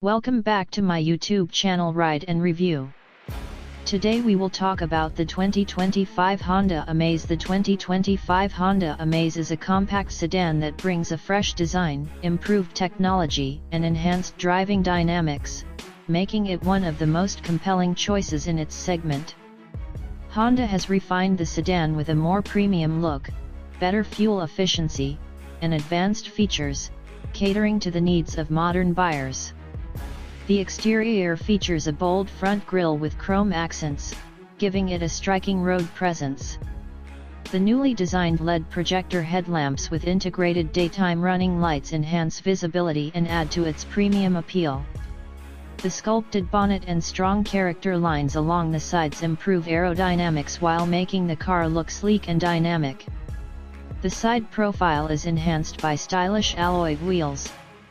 Welcome back to my YouTube channel Ride and Review. Today we will talk about the 2025 Honda Amaze. The 2025 Honda Amaze is a compact sedan that brings a fresh design, improved technology, and enhanced driving dynamics, making it one of the most compelling choices in its segment. Honda has refined the sedan with a more premium look, better fuel efficiency, and advanced features, catering to the needs of modern buyers. The exterior features a bold front grille with chrome accents, giving it a striking road presence. The newly designed LED projector headlamps with integrated daytime running lights enhance visibility and add to its premium appeal. The sculpted bonnet and strong character lines along the sides improve aerodynamics while making the car look sleek and dynamic. The side profile is enhanced by stylish alloy wheels,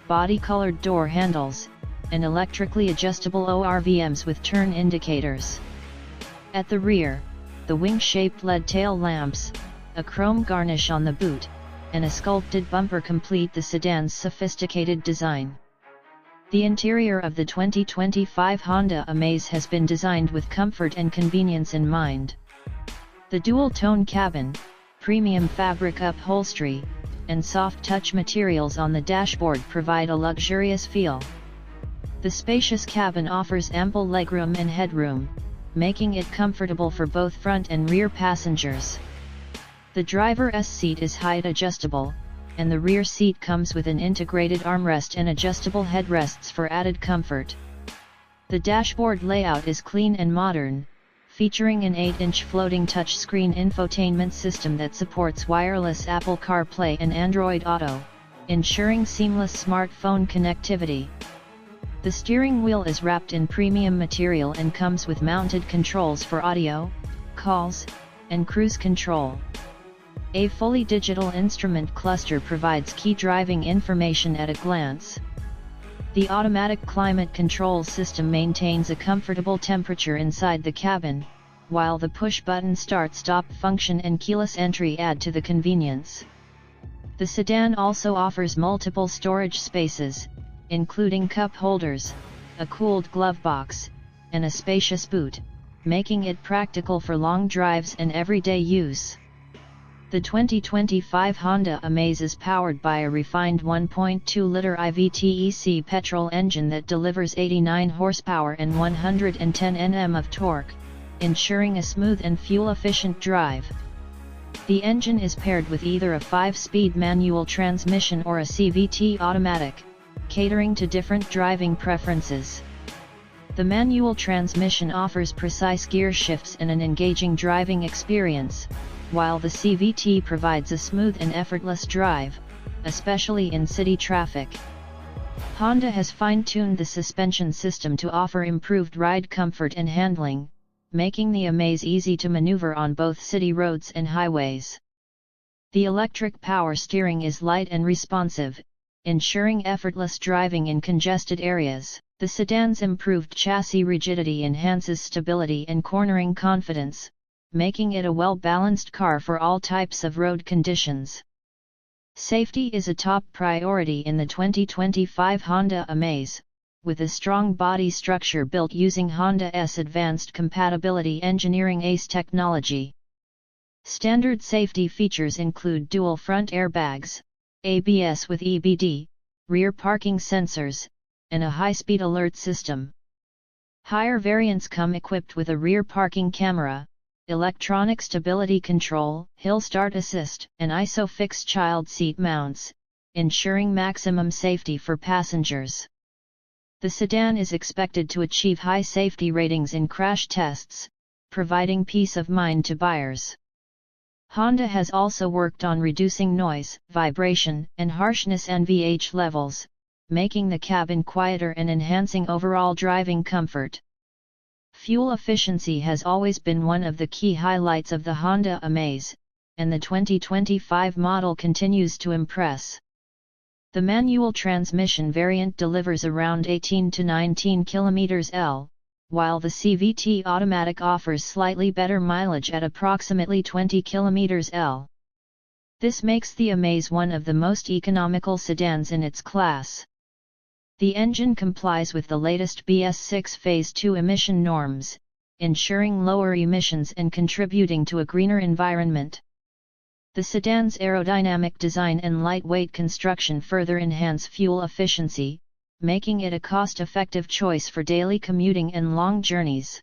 body-colored door handles, and electrically adjustable ORVMs with turn indicators. At the rear, the wing-shaped LED tail lamps, a chrome garnish on the boot, and a sculpted bumper complete the sedan's sophisticated design. The interior of the 2025 Honda Amaze has been designed with comfort and convenience in mind. The dual-tone cabin, premium fabric upholstery, and soft touch materials on the dashboard provide a luxurious feel. The spacious cabin offers ample legroom and headroom, making it comfortable for both front and rear passengers. The driver's seat is height adjustable, and the rear seat comes with an integrated armrest and adjustable headrests for added comfort. The dashboard layout is clean and modern, featuring an 8-inch floating touchscreen infotainment system that supports wireless Apple CarPlay and Android Auto, ensuring seamless smartphone connectivity. The steering wheel is wrapped in premium material and comes with mounted controls for audio, calls, and cruise control. A fully digital instrument cluster provides key driving information at a glance. The automatic climate control system maintains a comfortable temperature inside the cabin, while the push-button start-stop function and keyless entry add to the convenience. The sedan also offers multiple storage spaces, including cup holders, a cooled glove box, and a spacious boot, making it practical for long drives and everyday use. The 2025 Honda Amaze is powered by a refined 1.2-liter IVTEC petrol engine that delivers 89 horsepower and 110 Nm of torque, ensuring a smooth and fuel-efficient drive. The engine is paired with either a 5-speed manual transmission or a CVT automatic, catering to different driving preferences. The manual transmission offers precise gear shifts and an engaging driving experience, while the CVT provides a smooth and effortless drive, especially in city traffic. Honda has fine-tuned the suspension system to offer improved ride comfort and handling, making the Amaze easy to maneuver on both city roads and highways. The electric power steering is light and responsive, ensuring effortless driving in congested areas. The sedan's improved chassis rigidity enhances stability and cornering confidence, making it a well-balanced car for all types of road conditions. Safety is a top priority in the 2025 Honda Amaze, with a strong body structure built using Honda's advanced compatibility engineering ACE technology. Standard safety features include dual front airbags, ABS with EBD, rear parking sensors, and a high-speed alert system. Higher variants come equipped with a rear parking camera, electronic stability control, hill start assist, and ISOFIX child seat mounts, ensuring maximum safety for passengers. The sedan is expected to achieve high safety ratings in crash tests, providing peace of mind to buyers. Honda has also worked on reducing noise, vibration, and harshness NVH levels, making the cabin quieter and enhancing overall driving comfort. Fuel efficiency has always been one of the key highlights of the Honda Amaze, and the 2025 model continues to impress. The manual transmission variant delivers around 18 to 19 km/h, while the CVT automatic offers slightly better mileage at approximately 20 km/h. This makes the Amaze one of the most economical sedans in its class. The engine complies with the latest BS6 Phase 2 emission norms, ensuring lower emissions and contributing to a greener environment. The sedan's aerodynamic design and lightweight construction further enhance fuel efficiency, making it a cost-effective choice for daily commuting and long journeys.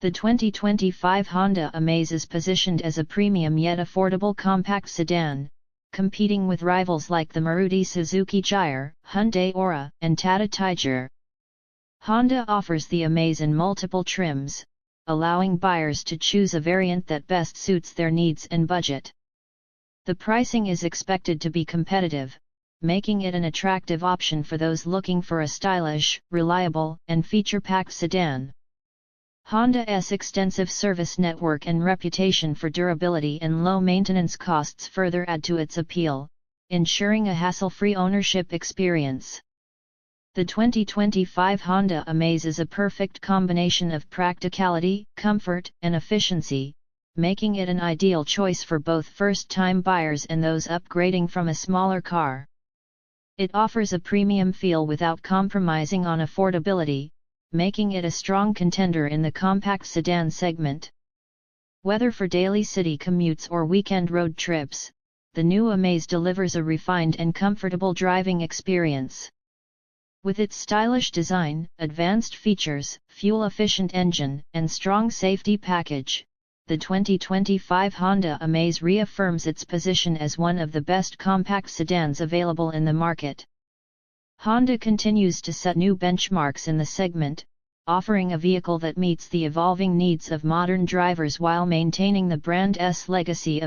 The 2025 Honda Amaze is positioned as a premium yet affordable compact sedan, competing with rivals like the Maruti Suzuki Gyre, Hyundai Aura, and Tata Tiger. Honda offers the Amaze in multiple trims, allowing buyers to choose a variant that best suits their needs and budget. The pricing is expected to be competitive, making it an attractive option for those looking for a stylish, reliable, and feature-packed sedan. Honda's extensive service network and reputation for durability and low maintenance costs further add to its appeal, ensuring a hassle-free ownership experience. The 2025 Honda Amaze is a perfect combination of practicality, comfort, and efficiency, making it an ideal choice for both first-time buyers and those upgrading from a smaller car. It offers a premium feel without compromising on affordability, making it a strong contender in the compact sedan segment. Whether for daily city commutes or weekend road trips, the new Amaze delivers a refined and comfortable driving experience. With its stylish design, advanced features, fuel-efficient engine, and strong safety package, the 2025 Honda Amaze reaffirms its position as one of the best compact sedans available in the market. Honda continues to set new benchmarks in the segment, offering a vehicle that meets the evolving needs of modern drivers while maintaining the brand's legacy of